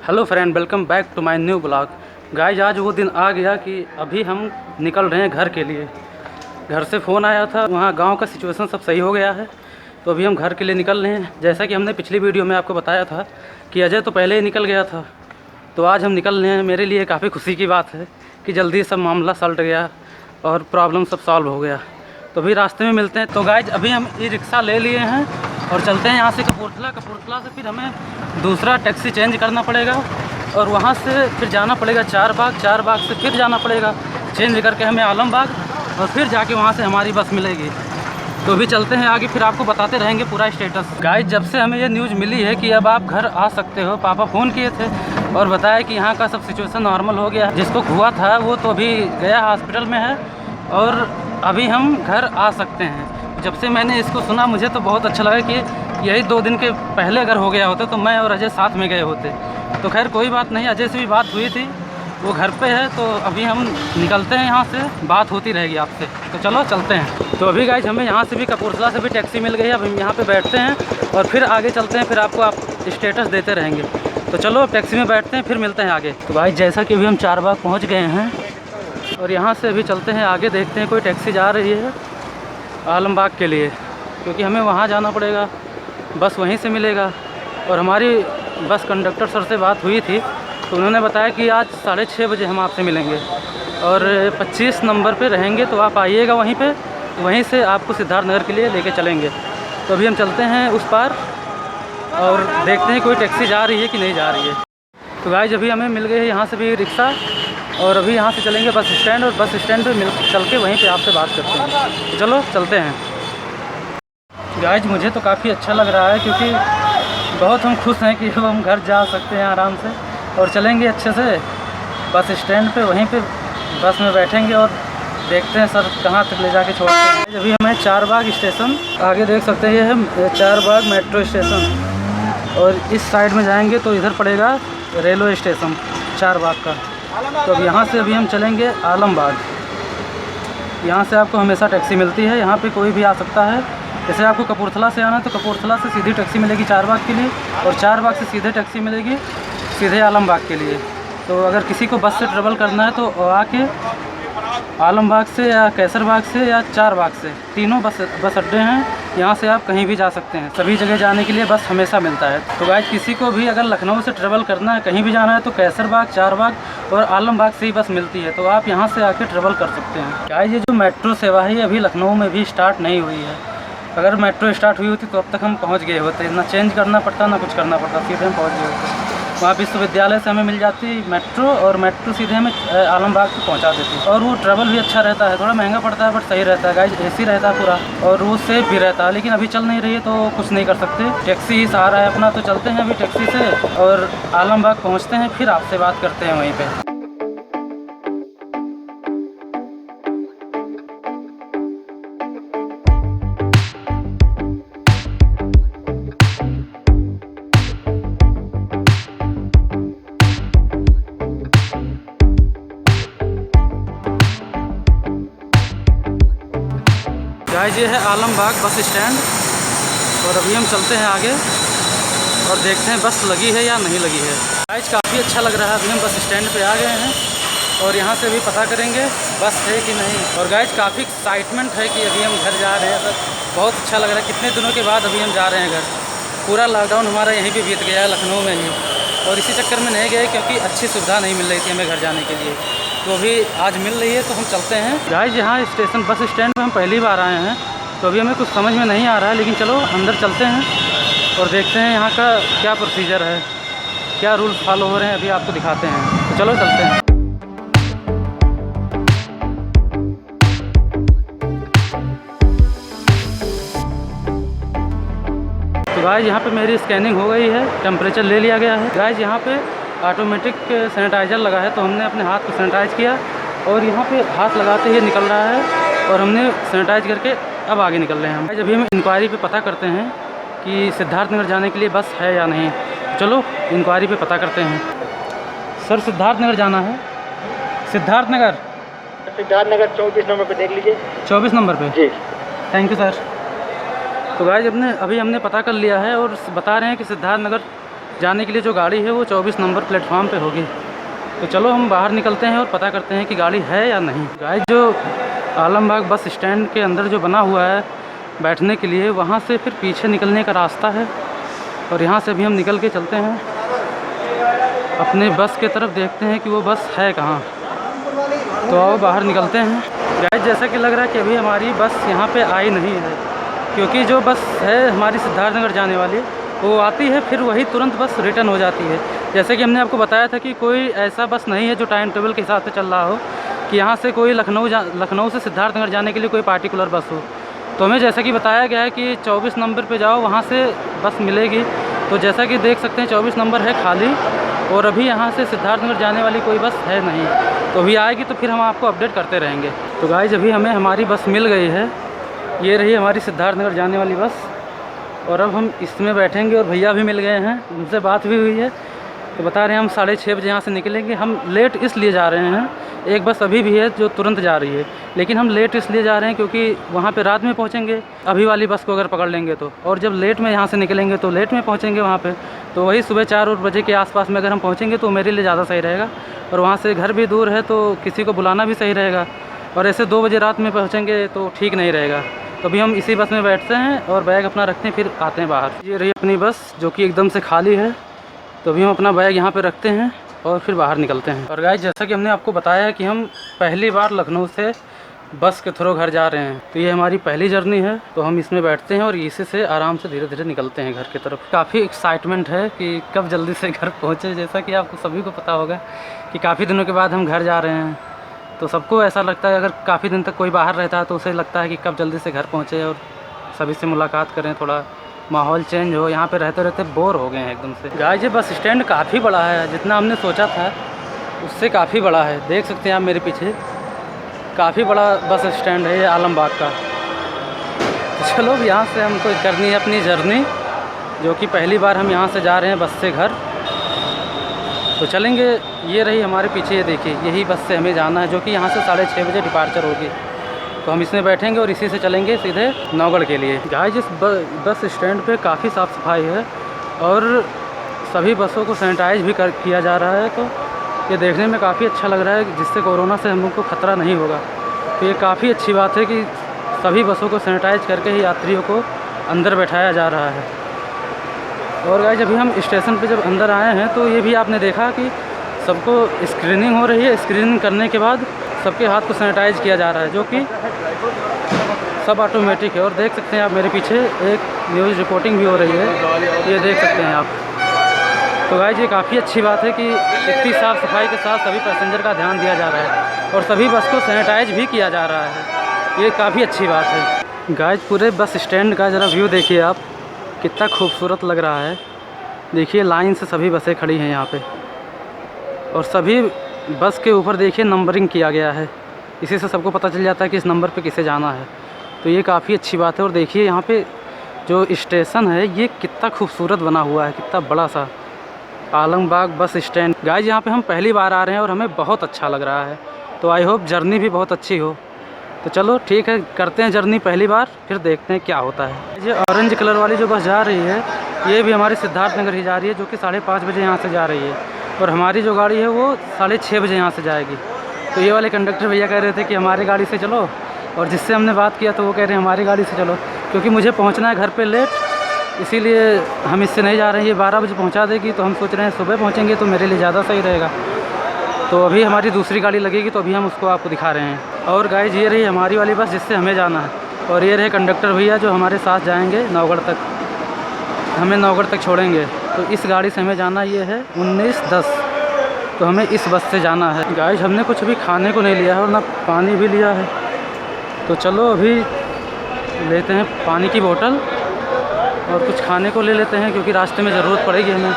Hello friend, welcome back to my new blog. Guys आज वो दिन आ गया कि अभी हम निकल रहे हैं घर के लिए। घर से फ़ोन आया था, वहाँ गांव का सिचुएशन सब सही हो गया है, तो अभी हम घर के लिए निकल रहे हैं। जैसा कि हमने पिछली वीडियो में आपको बताया था कि अजय तो पहले ही निकल गया था, तो आज हम निकल रहे हैं। मेरे लिए काफ़ी खुशी की बात है कि जल्दी सब मामला सल्ट गया और प्रॉब्लम सब सॉल्व हो गया। तो अभी रास्ते में मिलते हैं। तो गाइज अभी हम ई रिक्शा ले लिए हैं और चलते हैं यहाँ से कपूरथला से फिर हमें दूसरा टैक्सी चेंज करना पड़ेगा और वहाँ से फिर जाना पड़ेगा चार बाग से फिर जाना पड़ेगा चेंज करके हमें आलमबाग, और फिर जाके वहाँ से हमारी बस मिलेगी। तो अभी चलते हैं आगे, फिर आपको बताते रहेंगे पूरा स्टेटस। गाइज जब से हमें ये न्यूज़ मिली है कि अब आप घर आ सकते हो, पापा फ़ोन किए थे और बताया कि यहाँ का सब सिचुएशन नॉर्मल हो गया। जिसको हुआ था वो तो अभी गया हॉस्पिटल में है और अभी हम घर आ सकते हैं। जब से मैंने इसको सुना मुझे तो बहुत अच्छा लगा कि यही 2 दिन के पहले अगर हो गया होता तो मैं और अजय साथ में गए होते। तो खैर कोई बात नहीं, अजय से भी बात हुई थी, वो घर पे है। तो अभी हम निकलते हैं यहाँ से, बात होती रहेगी आपसे। तो चलो चलते हैं। तो अभी गाइज हमें यहाँ से भी कपूरथला से भी टैक्सी मिल गई है। अब हम यहाँ पे बैठते हैं और फिर आगे चलते हैं, फिर आपको आप स्टेटस देते रहेंगे। तो चलो अब टैक्सी में बैठते हैं, फिर मिलते हैं आगे। तो भाई जैसा कि अभी हम चार बाग पहुँच गए हैं और यहाँ से अभी चलते हैं आगे, देखते हैं कोई टैक्सी जा रही है आलमबाग के लिए, क्योंकि हमें वहाँ जाना पड़ेगा, बस वहीं से मिलेगा। और हमारी बस कंडक्टर सर से बात हुई थी तो उन्होंने बताया कि आज 6:30 बजे हम आपसे मिलेंगे और 25 नंबर पे रहेंगे, तो आप आइएगा वहीं पे, वहीं से आपको सिद्धार्थनगर के लिए लेके चलेंगे। तो अभी हम चलते हैं उस पार और देखते हैं कोई टैक्सी जा रही है कि नहीं जा रही है। तो गाइस अभी हमें मिल गई है यहाँ से भी रिक्शा और अभी यहाँ से चलेंगे बस स्टैंड, और बस स्टैंड पे चल के वहीं पे आपसे बात करते हैं। तो चलो चलते हैं। गाइज मुझे तो काफ़ी अच्छा लग रहा है क्योंकि बहुत हम खुश हैं कि हम घर जा सकते हैं आराम से और चलेंगे अच्छे से बस स्टैंड पे, वहीं पे बस में बैठेंगे और देखते हैं सर कहाँ तक ले जाके छोड़ते हैं। अभी हमें चार बाग स्टेशन आगे देख सकते हैं, ये है चार बाग मेट्रो स्टेशन, और इस साइड में जाएंगे तो इधर पड़ेगा रेलवे स्टेशन चार बाग का। तो अब यहाँ से अभी हम चलेंगे आलमबाग। यहाँ से आपको हमेशा टैक्सी मिलती है, यहाँ पे कोई भी आ सकता है। जैसे आपको कपूरथला से आना है तो कपूरथला से सीधी टैक्सी मिलेगी चार बाग के लिए, और चार बाग से सीधे टैक्सी मिलेगी सीधे आलमबाग के लिए। तो अगर किसी को बस से ट्रेवल करना है तो आके आलमबाग से या कैसरबाग से या चार बाग से, तीनों बस अड्डे हैं, यहाँ से आप कहीं भी जा सकते हैं। सभी जगह जाने के लिए बस हमेशा मिलता है। तो गाइस किसी को भी अगर लखनऊ से ट्रेवल करना है, कहीं भी जाना है, तो कैसरबाग, चार बाग और आलमबाग से ही बस मिलती है, तो आप यहाँ से आके ट्रेवल कर सकते हैं। गाइस ये जो मेट्रो सेवा है अभी लखनऊ में भी स्टार्ट नहीं हुई है। अगर मेट्रो स्टार्ट हुई होती तो अब तक हम पहुँच गए होते, ना चेंज करना पड़ता ना कुछ करना पड़ता, सीधे हम पहुँच गए होते। वहाँ विश्वविद्यालय से हमें मिल जाती मेट्रो, और मेट्रो सीधे हमें आलमबाग तक पहुँचा देती। और वो ट्रैवल भी अच्छा रहता है, थोड़ा महंगा पड़ता है बट सही रहता है गाइज, एसी रहता है पूरा, और वो सेफ भी रहता है। लेकिन अभी चल नहीं रही है तो कुछ नहीं कर सकते, टैक्सी ही सहारा है अपना। तो चलते हैं अभी टैक्सी से और आलमबाग पहुँचते हैं, फिर आपसे बात करते हैं वहीं पर। गाइस ये है आलमबाग बस स्टैंड, और अभी हम चलते हैं आगे और देखते हैं बस लगी है या नहीं लगी है। गाइस काफ़ी अच्छा लग रहा है, अभी हम बस स्टैंड पे आ गए हैं और यहाँ से भी पता करेंगे बस है कि नहीं। और गाइस काफ़ी एक्साइटमेंट है कि अभी हम घर जा रहे हैं, तो बहुत अच्छा लग रहा है। कितने दिनों के बाद अभी हम जा रहे हैं घर। पूरा लॉकडाउन हमारा यहीं पर बीत गया है लखनऊ में ही, और इसी चक्कर में नहीं गए क्योंकि अच्छी सुविधा नहीं मिल रही थी हमें घर जाने के लिए। तो अभी आज मिल रही है तो हम चलते हैं। गाइस यहाँ स्टेशन बस स्टैंड पे हम पहली बार आए हैं, तो अभी हमें कुछ समझ में नहीं आ रहा है, लेकिन चलो अंदर चलते हैं और देखते हैं यहाँ का क्या प्रोसीजर है, क्या रूल्स फॉलो हो रहे हैं, अभी आपको दिखाते हैं। तो चलो चलते हैं। तो गाइस यहाँ पे मेरी स्कैनिंग हो गई है, टेम्परेचर ले लिया गया है। गाइस यहाँ पे ऑटोमेटिक सैनिटाइज़र लगा है, तो हमने अपने हाथ को सैनिटाइज़ किया और यहाँ पे हाथ लगाते ही निकल रहा है, और हमने सैनिटाइज़ करके अब आगे निकल रहे हैं हम। अभी हम इंक्वायरी पे पता करते हैं कि सिद्धार्थनगर जाने के लिए बस है या नहीं। चलो इंक्वायरी पे पता करते हैं। सर सिद्धार्थनगर जाना है, सिद्धार्थनगर 24 नंबर पे देख लीजिए। 24 नंबर पे जी, थैंक यू सर। तो गाइस अभी हमने पता कर लिया है और बता रहे हैं कि सिद्धार्थनगर जाने के लिए जो गाड़ी है वो 24 नंबर प्लेटफॉर्म पे होगी। तो चलो हम बाहर निकलते हैं और पता करते हैं कि गाड़ी है या नहीं। गाइस, जो आलमबाग बस स्टैंड के अंदर जो बना हुआ है बैठने के लिए, वहाँ से फिर पीछे निकलने का रास्ता है और यहाँ से भी हम निकल के चलते हैं अपने बस के तरफ, देखते हैं कि वो बस है कहाँ। तो आओ बाहर निकलते हैं। गाइस, जैसा कि लग रहा है कि अभी हमारी बस यहाँ पे आई नहीं है, क्योंकि जो बस है हमारी सिद्धार्थनगर जाने वाली वो आती है, फिर वही तुरंत बस रिटर्न हो जाती है। जैसे कि हमने आपको बताया था कि कोई ऐसा बस नहीं है जो टाइम टेबल के हिसाब से चल रहा हो, कि यहाँ से कोई लखनऊ से सिद्धार्थनगर जाने के लिए कोई पार्टिकुलर बस हो। तो हमें जैसा कि बताया गया है कि 24 नंबर पे जाओ, वहाँ से बस मिलेगी। तो जैसा कि देख सकते हैं 24 नंबर है खाली, और अभी यहाँ से सिद्धार्थनगर जाने वाली कोई बस है नहीं। तो अभी आएगी तो फिर हम आपको अपडेट करते रहेंगे। तो गाइस, अभी हमें हमारी बस मिल गई है, ये रही हमारी सिद्धार्थनगर जाने वाली बस, और अब हम इसमें बैठेंगे। और भैया भी मिल गए हैं, उनसे बात भी हुई है, तो बता रहे हैं हम 6:30 बजे यहाँ से निकलेंगे। हम लेट इसलिए जा रहे हैं, एक बस अभी भी है जो तुरंत जा रही है, लेकिन हम लेट इसलिए जा रहे हैं क्योंकि वहाँ पे रात में पहुँचेंगे अभी वाली बस को अगर पकड़ लेंगे तो, और जब लेट में यहाँ से निकलेंगे तो लेट में पहुँचेंगे वहाँ पे। तो वही सुबह 4 बजे के आसपास में अगर हम पहुँचेंगे तो मेरे लिए ज़्यादा सही रहेगा, और वहाँ से घर भी दूर है तो किसी को बुलाना भी सही रहेगा। और ऐसे 2 बजे रात में पहुँचेंगे तो ठीक नहीं रहेगा। तो अभी हम इसी बस में बैठते हैं और बैग अपना रखते हैं, फिर आते हैं बाहर। ये रही अपनी बस जो कि एकदम से खाली है। तो अभी हम अपना बैग यहाँ पे रखते हैं और फिर बाहर निकलते हैं। और गाइस, जैसा कि हमने आपको बताया कि हम पहली बार लखनऊ से बस के थ्रू घर जा रहे हैं, तो ये हमारी पहली जर्नी है। तो हम इसमें बैठते हैं और इसी से आराम से धीरे धीरे निकलते हैं घर की तरफ। काफ़ी एक्साइटमेंट है कि कब जल्दी से घर पहुँचे। जैसा कि आपको सभी को पता होगा कि काफ़ी दिनों के बाद हम घर जा रहे हैं, तो सबको ऐसा लगता है, अगर काफ़ी दिन तक कोई बाहर रहता है तो उसे लगता है कि कब जल्दी से घर पहुँचे और सभी से मुलाकात करें, थोड़ा माहौल चेंज हो। यहाँ पे रहते रहते बोर हो गए हैं एकदम से। गाइस, ये बस स्टैंड काफ़ी बड़ा है, जितना हमने सोचा था उससे काफ़ी बड़ा है। देख सकते हैं आप मेरे पीछे, काफ़ी बड़ा बस स्टैंड है ये आलमबाग का। तो चलो यहाँ से हमको करनी है अपनी जर्नी, जो कि पहली बार हम यहाँ से जा रहे हैं बस से घर। तो चलेंगे। ये रही हमारे पीछे, ये देखिए, यही बस से हमें जाना है, जो कि यहाँ से 6:30 बजे डिपार्चर होगी। तो हम इसमें बैठेंगे और इसी से चलेंगे सीधे नौगढ़ के लिए। गाइस, इस बस स्टैंड पे काफ़ी साफ़ सफाई है और सभी बसों को सैनिटाइज भी किया जा रहा है। तो ये देखने में काफ़ी अच्छा लग रहा है, जिससे कोरोना से हम लोग को ख़तरा नहीं होगा। तो ये काफ़ी अच्छी बात है कि सभी बसों को सैनिटाइज करके ही यात्रियों को अंदर बैठाया जा रहा है। और गाइस, अभी हम स्टेशन पे जब अंदर आए हैं तो ये भी आपने देखा कि सबको स्क्रीनिंग हो रही है। स्क्रीनिंग करने के बाद सबके हाथ को सैनिटाइज किया जा रहा है, जो कि सब ऑटोमेटिक है। और देख सकते हैं आप मेरे पीछे एक न्यूज़ रिपोर्टिंग भी हो रही है, ये देख सकते हैं आप। तो गाइस, ये काफ़ी अच्छी बात है कि इतनी साफ़ सफाई के साथ सभी पैसेंजर का ध्यान दिया जा रहा है और सभी बस को सैनिटाइज भी किया जा रहा है। ये काफ़ी अच्छी बात है। गाइस, पूरे बस स्टैंड का ज़रा व्यू देखिए आप, कितना खूबसूरत लग रहा है। देखिए, लाइन से सभी बसें खड़ी हैं यहाँ पे, और सभी बस के ऊपर देखिए नंबरिंग किया गया है। इसी से सबको पता चल जाता है कि इस नंबर पे किसे जाना है। तो ये काफ़ी अच्छी बात है। और देखिए यहाँ पे जो स्टेशन है ये कितना खूबसूरत बना हुआ है, कितना बड़ा सा आलमबाग बस स्टैंड। गाइस, यहाँ पे हम पहली बार आ रहे हैं और हमें बहुत अच्छा लग रहा है। तो आई होप जर्नी भी बहुत अच्छी हो। तो चलो ठीक है, करते हैं जर्नी पहली बार, फिर देखते हैं क्या होता है। ये ऑरेंज कलर वाली जो बस जा रही है ये भी हमारी सिद्धार्थनगर ही जा रही है, जो कि 5:30 बजे यहाँ से जा रही है। और हमारी जो गाड़ी है वो 6:30 बजे यहाँ से जाएगी। तो ये वाले कंडक्टर भैया कह रहे थे कि हमारी गाड़ी से चलो, और जिससे हमने बात किया तो वो कह रहे हैं हमारी गाड़ी से चलो, क्योंकि मुझे पहुँचना है घर पे लेट, इसीलिए हम इससे नहीं जा रहे हैं। ये 12 बजे पहुँचा देगी, तो हम सोच रहे हैं सुबह पहुँचेंगे तो मेरे लिए ज़्यादा सही रहेगा। तो अभी हमारी दूसरी गाड़ी लगेगी, तो अभी हम उसको आपको दिखा रहे हैं। और गाइस, ये रही हमारी वाली बस जिससे हमें जाना है, और ये रहे कंडक्टर भैया जो हमारे साथ जाएंगे नौगढ़ तक, हमें नौगढ़ तक छोड़ेंगे। तो इस गाड़ी से हमें जाना ये है 19:10, तो हमें इस बस से जाना है। गाइस, हमने कुछ भी खाने को नहीं लिया है और ना पानी भी लिया है, तो चलो अभी लेते हैं पानी की बोतल और कुछ खाने को ले लेते हैं, क्योंकि रास्ते में ज़रूरत पड़ेगी हमें।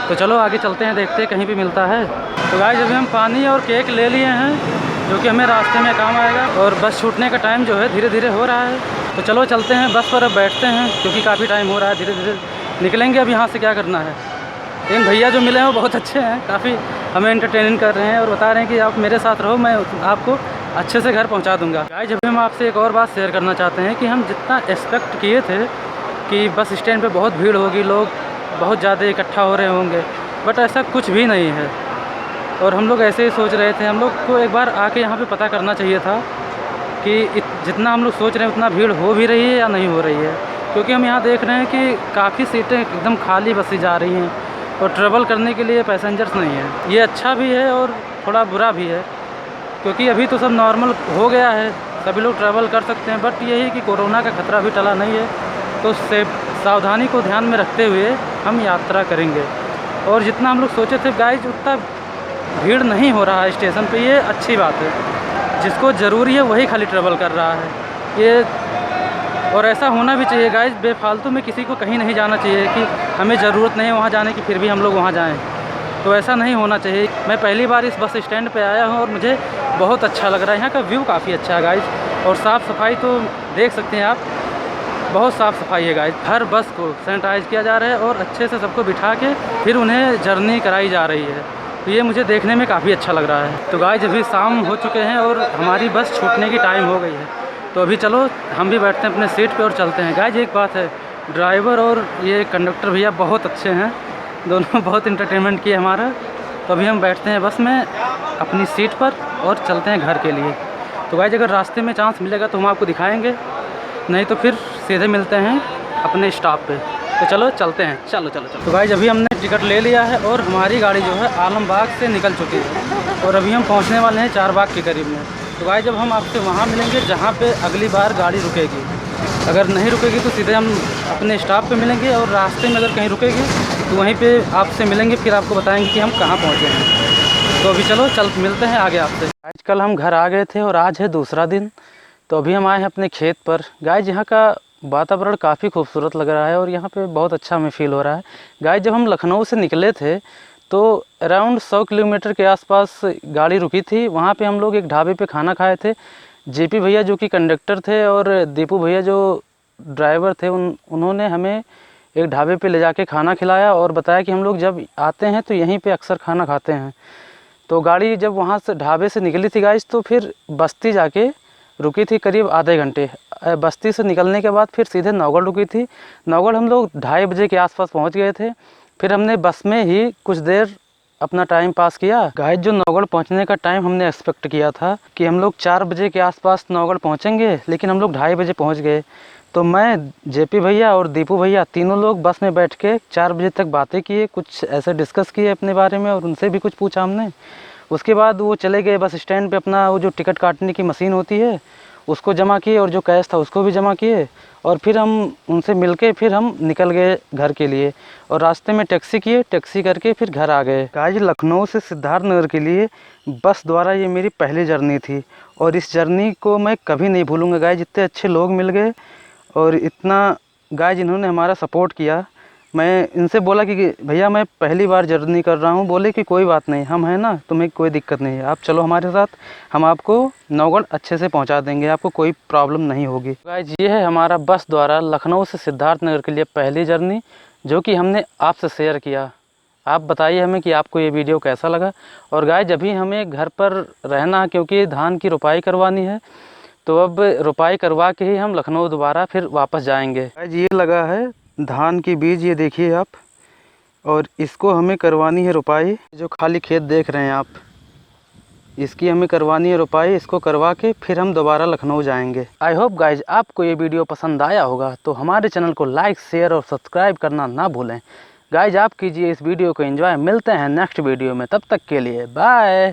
तो चलो आगे चलते हैं, देखते हैं कहीं भी मिलता है। तो गाइस, अभी हम पानी और केक ले लिए हैं, जो कि हमें रास्ते में काम आएगा। और बस छूटने का टाइम जो है धीरे धीरे हो रहा है, तो चलो चलते हैं बस पर, अब बैठते हैं, क्योंकि काफ़ी टाइम हो रहा है। धीरे धीरे निकलेंगे अब यहाँ से, क्या करना है। लेकिन भैया जो मिले हैं वो बहुत अच्छे हैं, काफ़ी हमें एंटरटेनिंग कर रहे हैं और बता रहे हैं कि आप मेरे साथ रहो, मैं आपको अच्छे से घर पहुँचा दूँगा। गाइस, जब हम आपसे एक और बात शेयर करना चाहते हैं कि हम जितना एक्सपेक्ट किए थे कि बस स्टैंड पे बहुत भीड़ होगी, लोग बहुत ज़्यादा इकट्ठा हो रहे होंगे, बट ऐसा कुछ भी नहीं है। और हम लोग ऐसे ही सोच रहे थे, हम लोग को एक बार आके यहाँ पे पता करना चाहिए था कि जितना हम लोग सोच रहे हैं उतना भीड़ हो भी रही है या नहीं हो रही है, क्योंकि हम यहाँ देख रहे हैं कि काफ़ी सीटें एकदम खाली बसी जा रही हैं और ट्रैवल करने के लिए पैसेंजर्स नहीं हैं। ये अच्छा भी है और थोड़ा बुरा भी है, क्योंकि अभी तो सब नॉर्मल हो गया है, सभी लोग ट्रैवल कर सकते हैं, बट यही कि कोरोना का खतरा भी टला नहीं है, तो सावधानी को ध्यान में रखते हुए हम यात्रा करेंगे। और जितना हम लोग सोचे थे गाइज उतना भीड़ नहीं हो रहा है स्टेशन पे, ये अच्छी बात है। जिसको ज़रूरी है वही खाली ट्रैवल कर रहा है ये, और ऐसा होना भी चाहिए गाइज। बेफालतू में किसी को कहीं नहीं जाना चाहिए कि हमें ज़रूरत नहीं है वहाँ जाने की, फिर भी हम लोग वहाँ जाएँ, तो ऐसा नहीं होना चाहिए। मैं पहली बार इस बस स्टैंड पे आया हूँ और मुझे बहुत अच्छा लग रहा है। यहाँ का व्यू काफ़ी अच्छा है गाइज, और साफ़ सफाई तो देख सकते हैं आप, बहुत साफ़ सफाई है गाइज। हर बस को सैनिटाइज़ किया जा रहा है और अच्छे से सबको बिठा के फिर उन्हें जर्नी कराई जा रही है, तो ये मुझे देखने में काफ़ी अच्छा लग रहा है। तो गाइज अभी शाम हो चुके हैं और हमारी बस छूटने की टाइम हो गई है, तो अभी चलो हम भी बैठते हैं अपने सीट पे और चलते हैं। गाइज एक बात है, ड्राइवर और ये कंडक्टर भैया बहुत अच्छे हैं, दोनों बहुत इंटरटेनमेंट किए हमारा। तो अभी हम बैठते हैं बस में अपनी सीट पर और चलते हैं घर के लिए। तो गाइज अगर रास्ते में चांस मिलेगा तो हम आपको दिखाएँगे, नहीं तो फिर सीधे मिलते हैं अपने स्टॉप पे। तो चलो चलते हैं, चलो चलो चलो। तो गाइज अभी हमने टिकट ले लिया है और हमारी गाड़ी जो है आलमबाग से निकल चुकी है और अभी हम पहुंचने वाले हैं चारबाग के करीब में। तो गाइज जब हम आपसे वहाँ मिलेंगे जहाँ पे अगली बार गाड़ी रुकेगी, अगर नहीं रुकेगी तो सीधे हम अपने स्टॉप पे मिलेंगे, और रास्ते में अगर कहीं रुकेगी तो वहीं पे आपसे मिलेंगे, फिर आपको बताएंगे कि हम कहाँ पहुँचे हैं। तो अभी चलो मिलते हैं आगे आपसे। आज कल हम घर आ गए थे और आज है दूसरा दिन, तो अभी हम आए हैं अपने खेत पर। गाइज यहाँ का वातावरण काफ़ी खूबसूरत लग रहा है और यहाँ पे बहुत अच्छा हमें फील हो रहा है। गाइज जब हम लखनऊ से निकले थे तो अराउंड 100 किलोमीटर के आसपास गाड़ी रुकी थी, वहाँ पे हम लोग एक ढाबे पे खाना खाए थे। जेपी भैया जो कि कंडक्टर थे और दीपू भैया जो ड्राइवर थे, उन्होंने हमें एक ढाबे पे ले जाके खाना खिलाया और बताया कि हम लोग जब आते हैं तो यहीं पे अक्सर खाना खाते हैं। तो गाड़ी जब वहाँ से ढाबे से निकली थी गाइज, तो फिर बस्ती जाके रुकी थी करीब आधे घंटे। बस्ती से निकलने के बाद फिर सीधे नौगढ़ रुकी थी। नौगढ़ हम लोग 2:30 बजे के आसपास पहुँच गए थे। फिर हमने बस में ही कुछ देर अपना टाइम पास किया। गाइस जो नौगढ़ पहुंचने का टाइम हमने एक्सपेक्ट किया था कि हम लोग 4 बजे के आसपास नौगढ़ पहुंचेंगे, लेकिन हम लोग 2:30 बजे पहुंच गए। तो मैं, जेपी भैया और दीपू भैया तीनों लोग बस में बैठ के 4 बजे तक बातें किए, कुछ ऐसे डिस्कस किए अपने बारे में और उनसे भी कुछ पूछा हमने। उसके बाद वो चले गए बस स्टैंड पे, अपना वो जो टिकट काटने की मशीन होती है उसको जमा किए और जो कैश था उसको भी जमा किए, और फिर हम उनसे मिलके फिर हम निकल गए घर के लिए। और रास्ते में टैक्सी किए, टैक्सी करके फिर घर आ गए। गाइस लखनऊ से सिद्धार्थनगर के लिए बस द्वारा ये मेरी पहली जर्नी थी और इस जर्नी को मैं कभी नहीं भूलूँगा। गाइस इतने अच्छे लोग मिल गए और इतना गाइस इन्होंने हमारा सपोर्ट किया। मैं इनसे बोला कि भैया मैं पहली बार जर्नी कर रहा हूँ, बोले कि कोई बात नहीं, हम हैं ना, तुम्हें कोई दिक्कत नहीं है, आप चलो हमारे साथ, हम आपको नौगढ़ अच्छे से पहुँचा देंगे, आपको कोई प्रॉब्लम नहीं होगी। गाइस ये है हमारा बस द्वारा लखनऊ से सिद्धार्थनगर के लिए पहली जर्नी, जो कि हमने आपसे शेयर किया। आप बताइए हमें कि आपको ये वीडियो कैसा लगा। और गाइस अभी हमें घर पर रहना, क्योंकि धान की रुपाई करवानी है, तो अब रुपाई करवा के ही हम लखनऊ दोबारा फिर वापस जाएंगे। गाइस ये लगा है धान की बीज, ये देखिए आप, और इसको हमें करवानी है रुपाई। जो खाली खेत देख रहे हैं आप, इसकी हमें करवानी है रुपाई। इसको करवा के फिर हम दोबारा लखनऊ जाएंगे। आई होप गाइज आपको ये वीडियो पसंद आया होगा, तो हमारे चैनल को लाइक, शेयर और सब्सक्राइब करना ना भूलें। गाइज आप कीजिए इस वीडियो को एंजॉय। मिलते हैं नेक्स्ट वीडियो में, तब तक के लिए बाय।